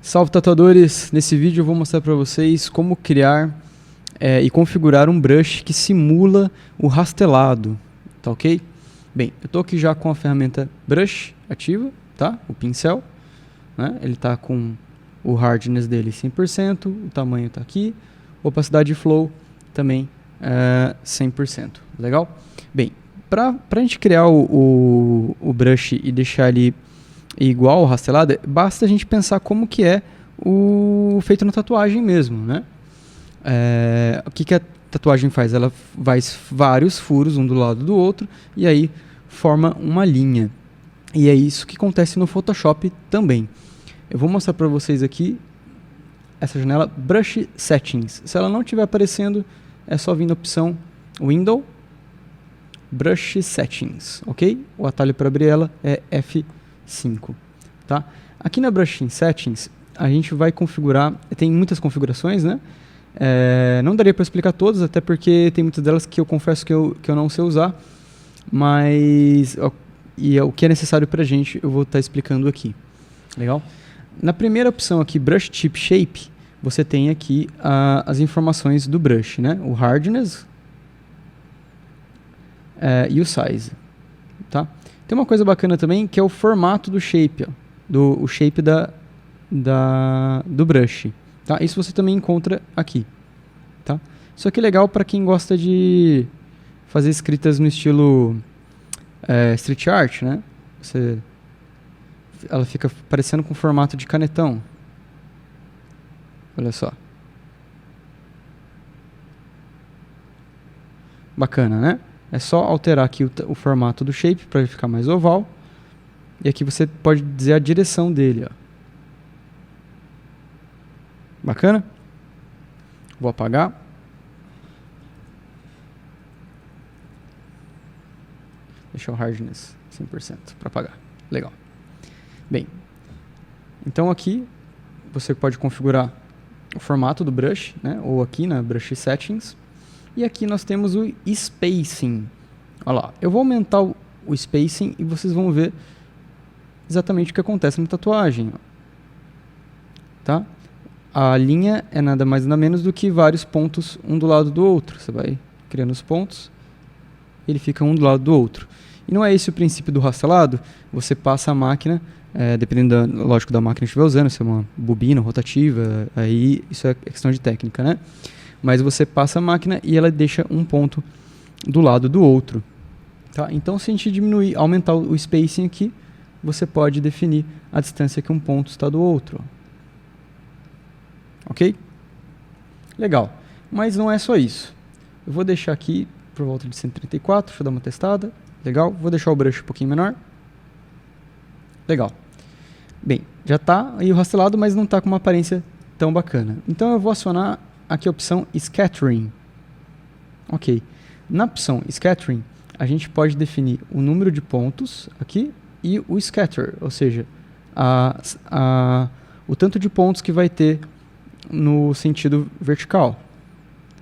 Salve tatuadores! Nesse vídeo eu vou mostrar para vocês como criar e configurar um brush que simula o rastelado, tá ok? Bem, eu estou aqui já com a ferramenta Brush ativa, tá? O pincel, né? Ele está com o hardness dele 100%, o tamanho está aqui, opacidade e flow também 100%, legal? Bem, para a gente criar o brush e deixar ele igual ao rastelado, basta a gente pensar como que é o feito na tatuagem mesmo, né? O que a tatuagem faz? Ela faz vários furos um do lado do outro e aí forma uma linha. E é isso que acontece no Photoshop também. Eu vou mostrar para vocês aqui essa janela Brush Settings. Se ela não estiver aparecendo, é só vir na opção Window, Brush Settings, ok? O atalho para abrir ela é F5, tá? Aqui na Brush Settings, a gente vai configurar, tem muitas configurações, né? Não daria para explicar todas, até porque tem muitas delas que eu confesso que eu não sei usar, mas o que é necessário para a gente eu vou estar explicando aqui, legal? Na primeira opção aqui, Brush Tip Shape, você tem aqui as informações do brush, né? O hardness e o size, tá? Tem uma coisa bacana também que é o formato do shape, ó, o shape do brush, tá? Isso você também encontra aqui, tá? Isso aqui é legal para quem gosta de fazer escritas no estilo street art, né? Ela fica parecendo com formato de canetão. Olha só. Bacana, né? É só alterar aqui o formato do shape para ele ficar mais oval. E aqui você pode dizer a direção dele, ó. Bacana? Vou apagar. Deixar o hardness 100% para apagar. Legal. Bem, então aqui você pode configurar o formato do brush, né? Ou aqui na Brush Settings. E aqui nós temos o Spacing. Olha lá, eu vou aumentar o Spacing e vocês vão ver exatamente o que acontece na tatuagem, ó. Tá? A linha é nada mais nada menos do que vários pontos um do lado do outro. Você vai criando os pontos, ele fica um do lado do outro. E não é esse o princípio do rastelado? Você passa a máquina, dependendo, lógico, da máquina que estiver usando, se é uma bobina rotativa, aí isso é questão de técnica, né? Mas você passa a máquina e ela deixa um ponto do lado do outro, tá? Então, se a gente aumentar o spacing aqui, você pode definir a distância que um ponto está do outro, ok? Legal, mas não é só isso. Eu vou deixar aqui por volta de 134, deixa eu dar uma testada. Legal, vou deixar o brush um pouquinho menor. Legal. Bem, já está aí o rastelado, mas não está com uma aparência tão bacana. Então eu vou acionar aqui a opção Scattering. Ok. Na opção Scattering, a gente pode definir o número de pontos aqui e o scatter, ou seja, o tanto de pontos que vai ter no sentido vertical.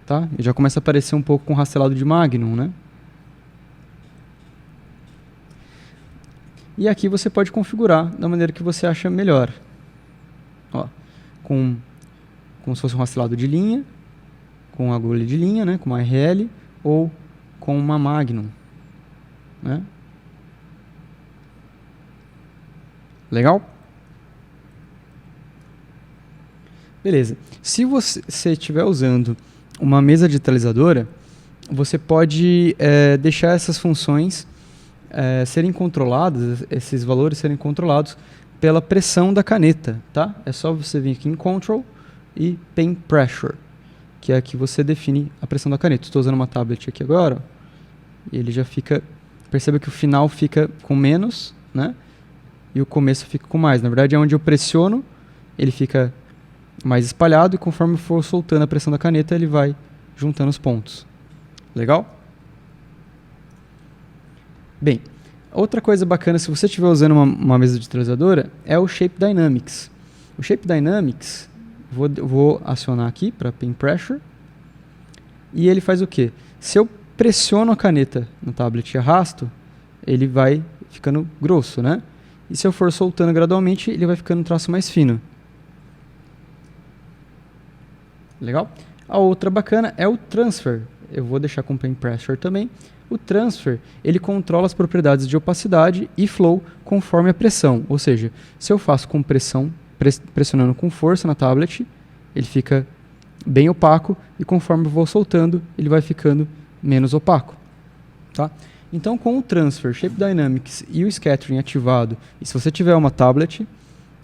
Tá? E já começa a aparecer um pouco com o rastelado de Magnum, né? E aqui você pode configurar da maneira que você acha melhor. Ó, como se fosse um rastelado de linha, com agulha de linha, né, com uma RL, ou com uma Magnum, né? Legal? Beleza. Se você estiver usando uma mesa digitalizadora, você pode deixar essas funções serem controladas, esses valores serem controlados pela pressão da caneta, tá? É só você vir aqui em Control e Pen Pressure, que é aqui você define a pressão da caneta. Estou usando uma tablet aqui agora, ó, e ele já fica... Perceba que o final fica com menos, né? E o começo fica com mais. Na verdade, é onde eu pressiono, ele fica mais espalhado, e conforme eu for soltando a pressão da caneta, ele vai juntando os pontos. Legal? Bem, outra coisa bacana, se você estiver usando uma mesa digitalizadora, é o Shape Dynamics. O Shape Dynamics, vou acionar aqui para Pen Pressure, e ele faz o quê? Se eu pressiono a caneta no tablet e arrasto, ele vai ficando grosso, né? E se eu for soltando gradualmente, ele vai ficando um traço mais fino. Legal? A outra bacana é o transfer. Eu vou deixar com pen pressure também. O transfer, ele controla as propriedades de opacidade e flow conforme a pressão. Ou seja, se eu faço com pressão, pressionando com força na tablet, ele fica bem opaco e conforme eu vou soltando, ele vai ficando menos opaco. Tá? Então, com o transfer, Shape Dynamics e o scattering ativado, e se você tiver uma tablet,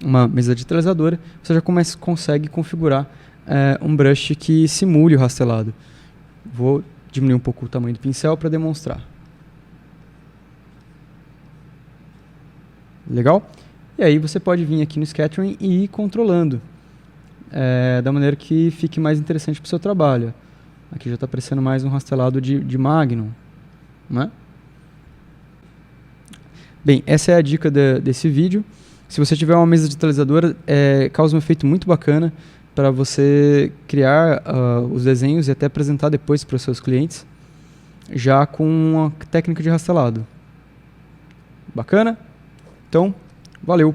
uma mesa digitalizadora, você já consegue configurar um brush que simule o rastelado. Vou diminuir um pouco o tamanho do pincel para demonstrar. Legal? E aí você pode vir aqui no scattering e ir controlando da maneira que fique mais interessante para o seu trabalho. Aqui já está parecendo mais um rastelado de Magnum, né? Bem, essa é a dica desse vídeo. Se você tiver uma mesa digitalizadora, causa um efeito muito bacana para você criar os desenhos e até apresentar depois para os seus clientes, já com a técnica de rastelado. Bacana? Então, valeu!